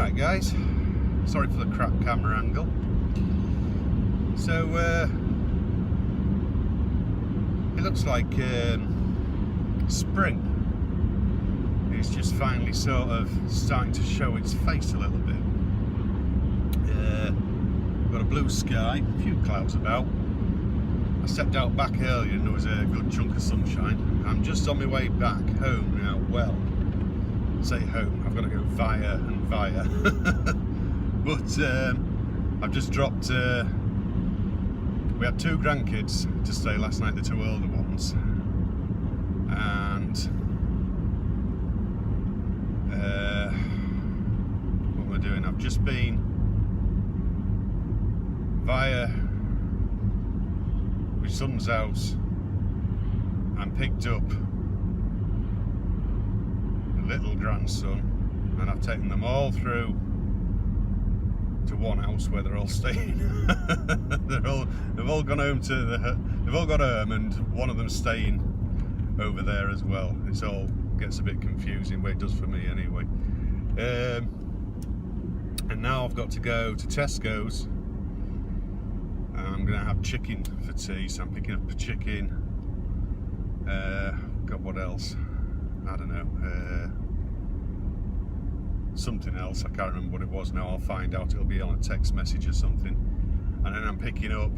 Right guys, sorry for the crap camera angle. So it looks like spring is just finally sort of starting to show its face a little bit. Got a blue sky, a few clouds about. I stepped out back earlier and there was a good chunk of sunshine. I'm just on my way back home now. Well, say home, I've got to go via and via. But I've just dropped, we had 2 grandkids to stay last night, the 2 older ones. And what am I doing? I've just been via my son's house and picked up a little grandson, and I've taken them all through to one house where they're all staying. They've all gone home they've all got home, and one of them's staying over there as well. It all gets a bit confusing, but it does for me anyway. And now I've got to go to Tesco's. I'm going to have chicken for tea, so I'm picking up the chicken. Got what else? I don't know. Something else, I can't remember what it was now. I'll find out, it'll be on a text message or something. And then I'm picking up,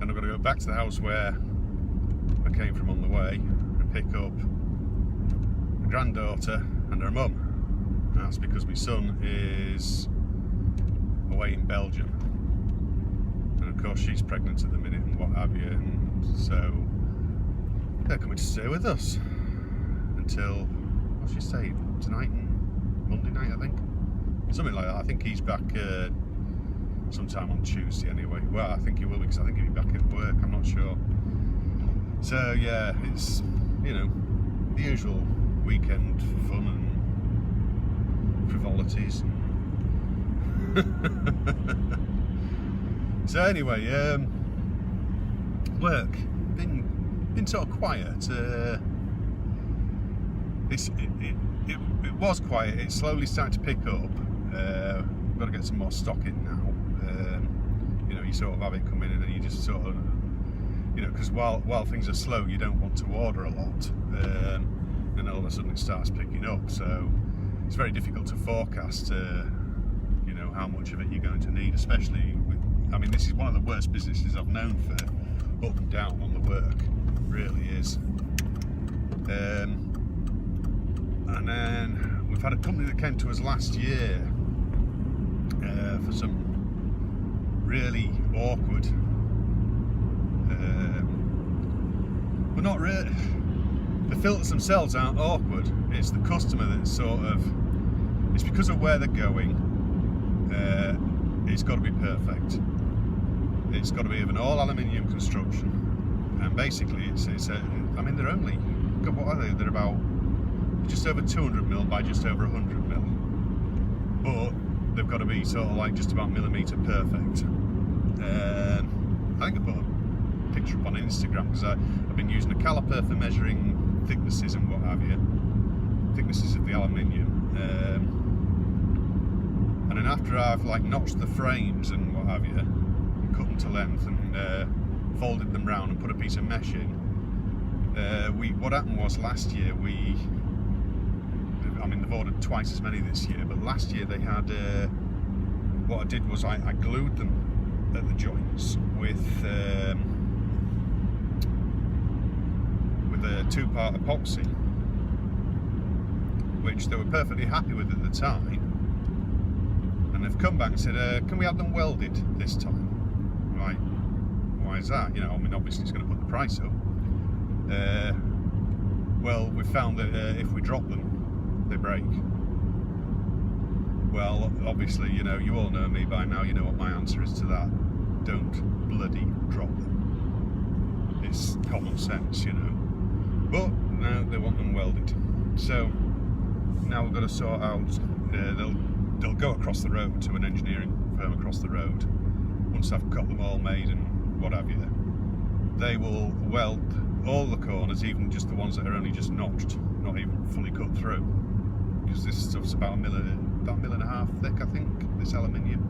and I've got to go back to the house where I came from on the way and pick up my granddaughter and her mum. And that's because my son is away in Belgium. And of course she's pregnant at the minute and what have you, and so they're coming to stay with us until, what's she saying, tonight and Monday night, I think, something like that. I think he's back sometime on Tuesday anyway. Well, I think he will, because I think he'll be back at work, I'm not sure. So yeah, it's, you know, the usual weekend fun and frivolities. So anyway, work been sort of quiet. It was quiet. It's slowly starting to pick up. We've got to get some more stock in now. You know, you sort of have it come in and then you just sort of, you know, because while things are slow, you don't want to order a lot, and all of a sudden it starts picking up. So it's very difficult to forecast, you know, how much of it you're going to need, especially with, I mean, this is one of the worst businesses I've known for up and down on the work. It really is. And then we've had a company that came to us last year for some really awkward, but not really, the filters themselves aren't awkward, it's the customer that's sort of, it's because of where they're going. It's got to be perfect. It's got to be of an all aluminium construction, and basically it's I mean, they're only, what are they? They're about just over 200mm by just over 100mm, but they've got to be sort of like just about millimetre perfect. I think I put a picture up on Instagram because I've been using a caliper for measuring thicknesses and what have you, thicknesses of the aluminium. And then after I've like notched the frames and what have you, and cut them to length and folded them round and put a piece of mesh in, what happened was last year I mean, they've ordered twice as many this year, but last year they had, what I did was I glued them at the joints with a 2-part epoxy, which they were perfectly happy with at the time. And they've come back and said, can we have them welded this time? Right, why is that? You know, I mean, obviously it's going to put the price up. Well, we found that if we drop them, they break. Well, obviously, you know, you all know me by now, you know what my answer is to that. Don't bloody drop them. It's common sense, you know. But now they want them welded. So now we've got to sort out, they'll go across the road to an engineering firm across the road. Once I've got them all made and what have you, they will weld all the corners, even just the ones that are only just notched, not even fully cut through. because this stuff's about a mil and a half thick, I think, this aluminium.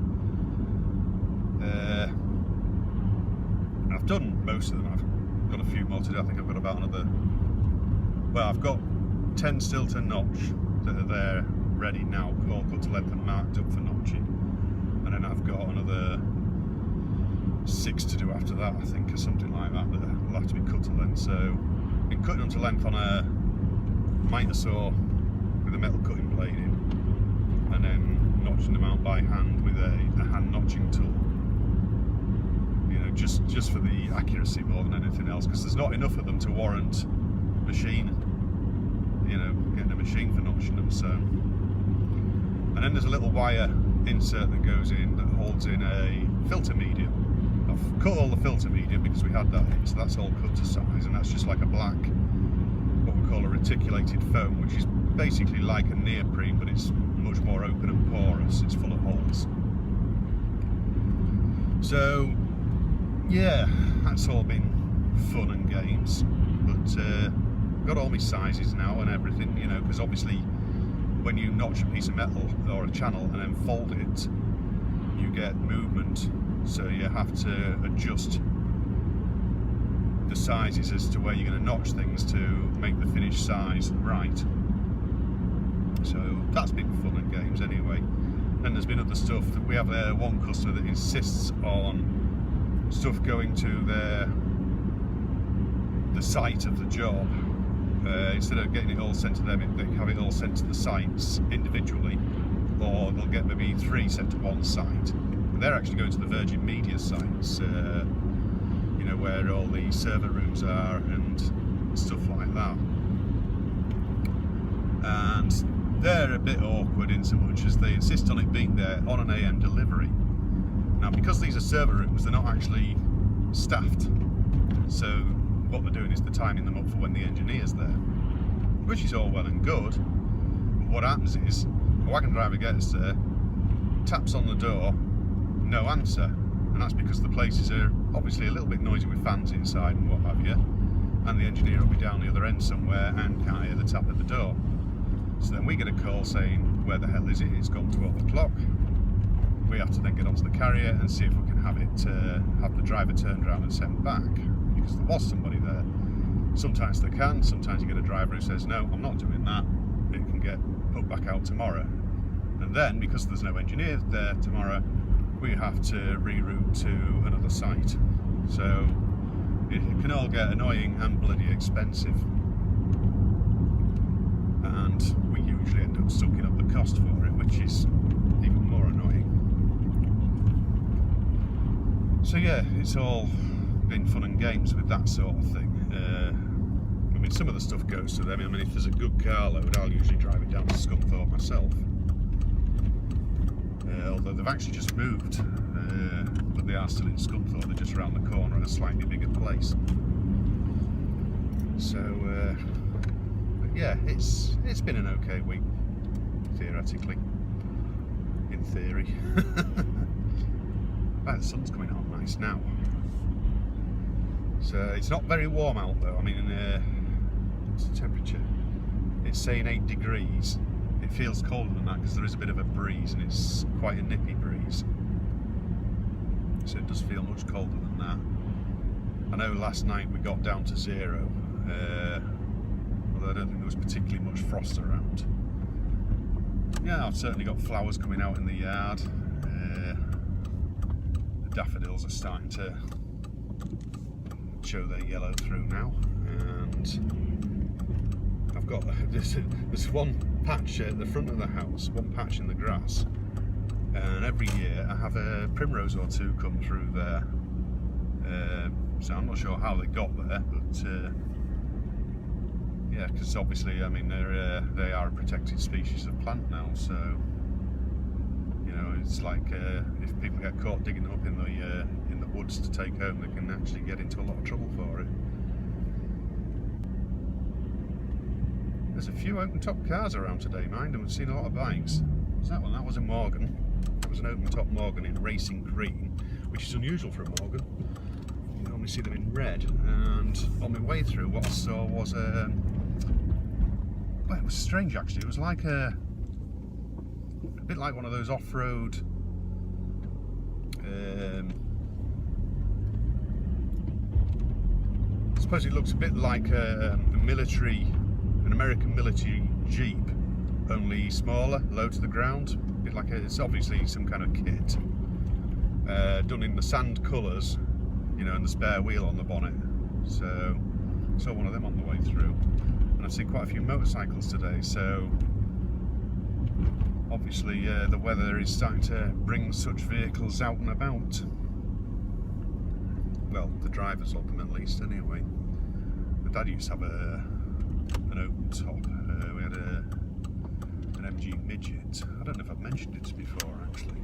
I've done most of them. I've got a few more to do. I think I've got about another, well, I've got 10 still to notch that are there ready now, all cut to length and marked up for notching, and then I've got another 6 to do after that, I think, or something like that, that will have to be cut to length. So I've been cutting them to length on a miter saw with a metal cutting blade in, and then notching them out by hand with a hand notching tool, you know, just for the accuracy more than anything else, because there's not enough of them to warrant machine, you know, getting a machine for notching them. So, and then there's a little wire insert that goes in that holds in a filter medium. I've cut all the filter medium because we had that in, so that's all cut to size, and that's just like a black, what we call a reticulated foam, which is basically like a neoprene, but it's much more open and porous. It's full of holes. So yeah, that's all been fun and games, but got all my sizes now and everything, you know, because obviously when you notch a piece of metal or a channel and then fold it, you get movement, so you have to adjust the sizes as to where you're going to notch things to make the finished size right. So that's been fun and games anyway. And there's been other stuff that we have. One customer that insists on stuff going to the site of the job. Instead of getting it all sent to them, they have it all sent to the sites individually, or they'll get maybe 3 sent to one site. And they're actually going to the Virgin Media sites, you know, where all the server rooms are and stuff like that. And they're a bit awkward in so much as they insist on it being there on an AM delivery. Now, because these are server rooms, they're not actually staffed, so what they're doing is they're timing them up for when the engineer's there, which is all well and good. But what happens is a wagon driver gets there, taps on the door, no answer, and that's because the places are obviously a little bit noisy with fans inside and what have you, and the engineer will be down the other end somewhere and can't hear the tap at the door. So then we get a call saying, where the hell is it? It's gone 12 o'clock. We have to then get onto the carrier and see if we can have it, have the driver turned around and sent back, because there was somebody there. Sometimes they can, sometimes you get a driver who says, no, I'm not doing that, it can get put back out tomorrow. And then, because there's no engineer there tomorrow, we have to reroute to another site. So it can all get annoying and bloody expensive, and we usually end up sucking up the cost for it, which is even more annoying. So yeah, it's all been fun and games with that sort of thing. I mean, some of the stuff goes to them. I mean, if there's a good carload, I'll usually drive it down to Scunthorpe myself. Although they've actually just moved, but they are still in Scunthorpe. They're just around the corner at a slightly bigger place. So but yeah, it's been an okay week, theoretically, in theory. Wow, the sun's coming out nice now. So it's not very warm out though. I mean, what's the temperature? It's saying 8 degrees. It feels colder than that because there is a bit of a breeze, and it's quite a nippy breeze. So it does feel much colder than that. I know last night we got down to 0, although I don't think there was particularly much frost around. Yeah, I've certainly got flowers coming out in the yard. The daffodils are starting to show their yellow through now, and I've got there's one patch at the front of the house, one patch in the grass, and every year I have a primrose or two come through there. So I'm not sure how they got there, but yeah, because obviously, I mean, they are a protected species of plant now, so you know, it's like if people get caught digging them up in the woods to take home, they can actually get into a lot of trouble for it. There's a few open-top cars around today, mind, and we've seen a lot of bikes. Was that one? That was a Morgan. It was an open-top Morgan in racing green, which is unusual for a Morgan. You normally see them in red. And on my way through, what I saw was well, it was strange actually. It was like a bit like one of those off-road I suppose it looks a bit like an American military Jeep, only smaller, low to the ground. A bit like it's obviously some kind of kit, done in the sand colours, you know, and the spare wheel on the bonnet. So I saw one of them on the way through, and I've seen quite a few motorcycles today. So obviously the weather is starting to bring such vehicles out and about. Well, the drivers of them at least, anyway. My dad used to have an open top. We had an MG midget. I don't know if I've mentioned it before, actually.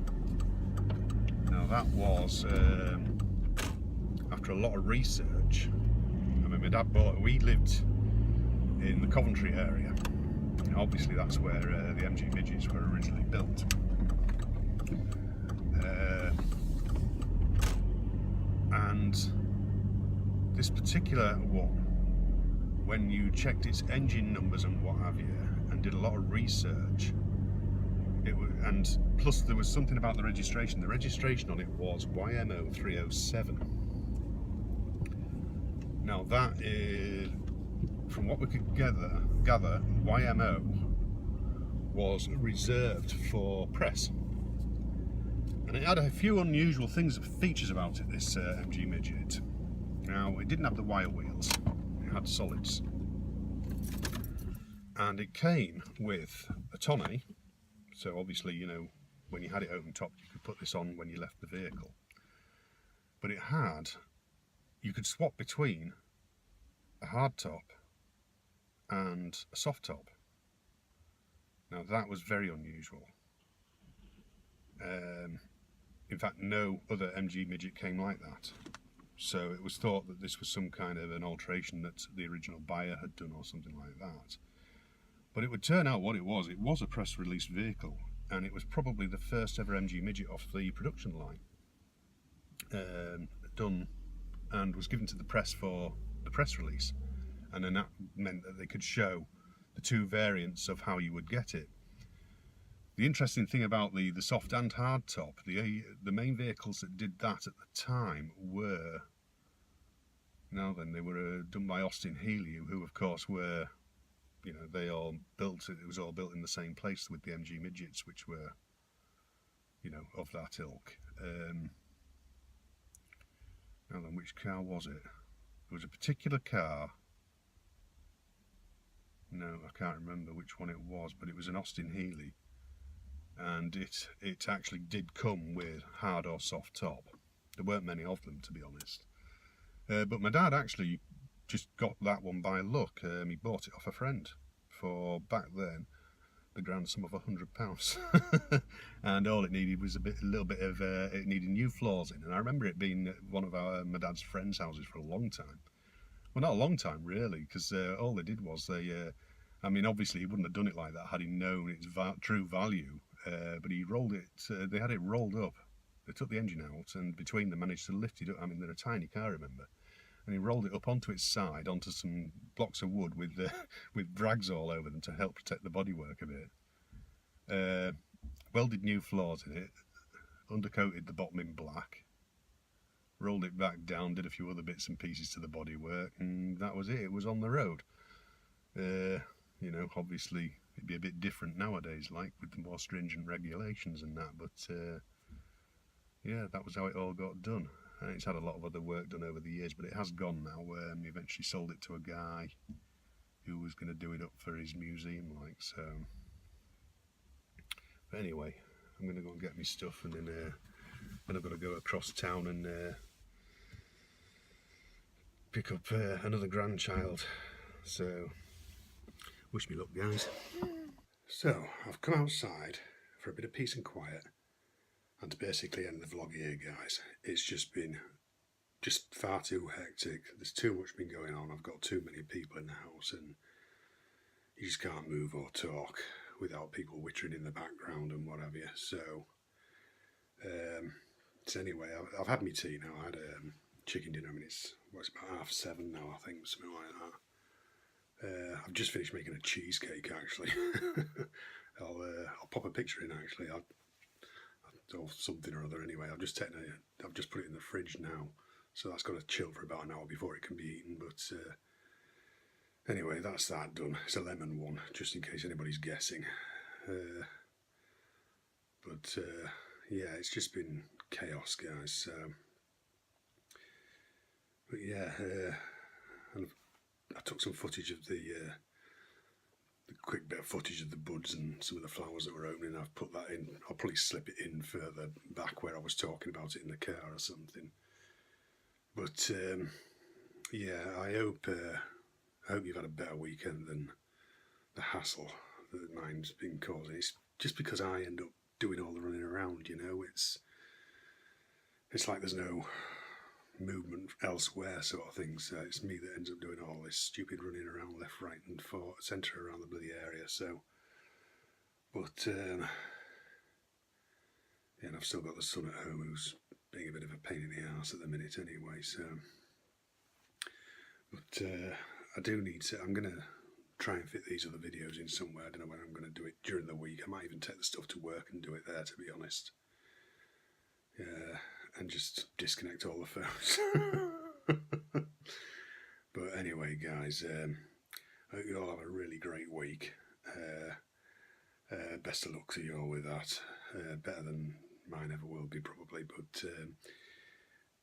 Now that was after a lot of research. I mean, my dad bought. We lived in the Coventry area. Obviously, that's where the MG midgets were originally built. And this particular one, when you checked its engine numbers and what have you, and did a lot of research, and plus there was something about the registration. The registration on it was YMO 307. Now that is, from what we could gather, YMO was reserved for press. And it had a few unusual features about it, this MG midget. Now, it didn't have the wire wheels, it had solids. And it came with a tonneau, so obviously, you know, when you had it open top, you could put this on when you left the vehicle. But it had, you could swap between a hard top and a soft top. Now, that was very unusual. In fact, no other MG midget came like that. So it was thought that this was some kind of an alteration that the original buyer had done or something like that. But it would turn out what it was a press release vehicle, and it was probably the first ever MG midget off the production line. Done and was given to the press for the press release. And then that meant that they could show the two variants of how you would get it. The interesting thing about the soft and hard top, the main vehicles that did that at the time were, they were done by Austin Healey, who of course were, you know, it was all built in the same place with the MG midgets, which were, you know, of that ilk. Now then, which car was it? There was a particular car. No, I can't remember which one it was, but it was an Austin Healey. And it actually did come with hard or soft top. There weren't many of them, to be honest. But my dad actually just got that one by luck. He bought it off a friend for, back then, the grand sum of £100. And all it needed was it needed new floors in. And I remember it being at one of my dad's friends' houses for a long time. Well, not a long time, really, because all they did was I mean, obviously he wouldn't have done it like that had he known its true value. But he rolled it, they had it rolled up. They took the engine out and between them managed to lift it up. I mean, they're a tiny car, remember? And he rolled it up onto its side, onto some blocks of wood with brags all over them to help protect the bodywork a bit. Welded new floors in it, undercoated the bottom in black, rolled it back down, did a few other bits and pieces to the bodywork, and that was it. It was on the road. You know, obviously it'd be a bit different nowadays, like with the more stringent regulations and that, but yeah, that was how it all got done. And it's had a lot of other work done over the years, but it has gone now. He eventually sold it to a guy who was going to do it up for his museum, like so. But anyway, I'm going to go and get my stuff, and then I've got to go across town and pick up another grandchild. So, wish me luck, guys. So, I've come outside for a bit of peace and quiet, and to basically end the vlog here, guys. It's just been far too hectic. There's too much been going on. I've got too many people in the house, and you just can't move or talk without people whittering in the background and what have you. So anyway, I've had my tea now. I had chicken dinner. I mean, it's about 7:30 now, I think, something like that. I've just finished making a cheesecake, actually. I'll pop a picture in actually. Or something or other. Anyway, I've just put it in the fridge now, so that's got to chill for about an hour before it can be eaten. But anyway, that's that done. It's a lemon one, just in case anybody's guessing. But yeah, it's just been chaos, guys. But yeah, and I took some footage of the quick bit of footage of the buds and some of the flowers that were opening. I've put that in. I'll probably slip it in further back where I was talking about it in the car or something. But yeah, I hope you've had a better weekend than the hassle that mine's been causing. It's just because I end up doing all the running around, you know. It's like there's no movement elsewhere, sort of thing. So it's me that ends up doing all this stupid running around left, right, and centre around the bloody area. So, but yeah, and I've still got the son at home who's being a bit of a pain in the arse at the minute, anyway. So, but I do need to. I'm gonna try and fit these other videos in somewhere. I don't know when I'm going to do it during the week. I might even take the stuff to work and do it there, to be honest. Yeah, and just disconnect all the phones. But anyway, guys, I hope you all have a really great week. Best of luck to you all with that. Better than mine ever will be, probably, but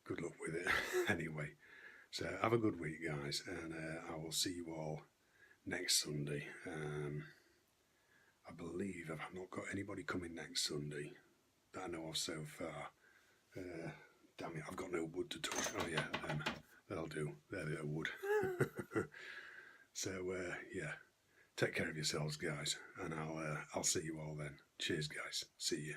good luck with it. Anyway, so have a good week, guys, and I will see you all next Sunday. I believe I've not got anybody coming next Sunday that I know of so far. Damn it, I've got no wood to touch. Oh yeah, that'll do. There, bit of wood. So yeah, take care of yourselves, guys, and I'll see you all then. Cheers, guys. See you.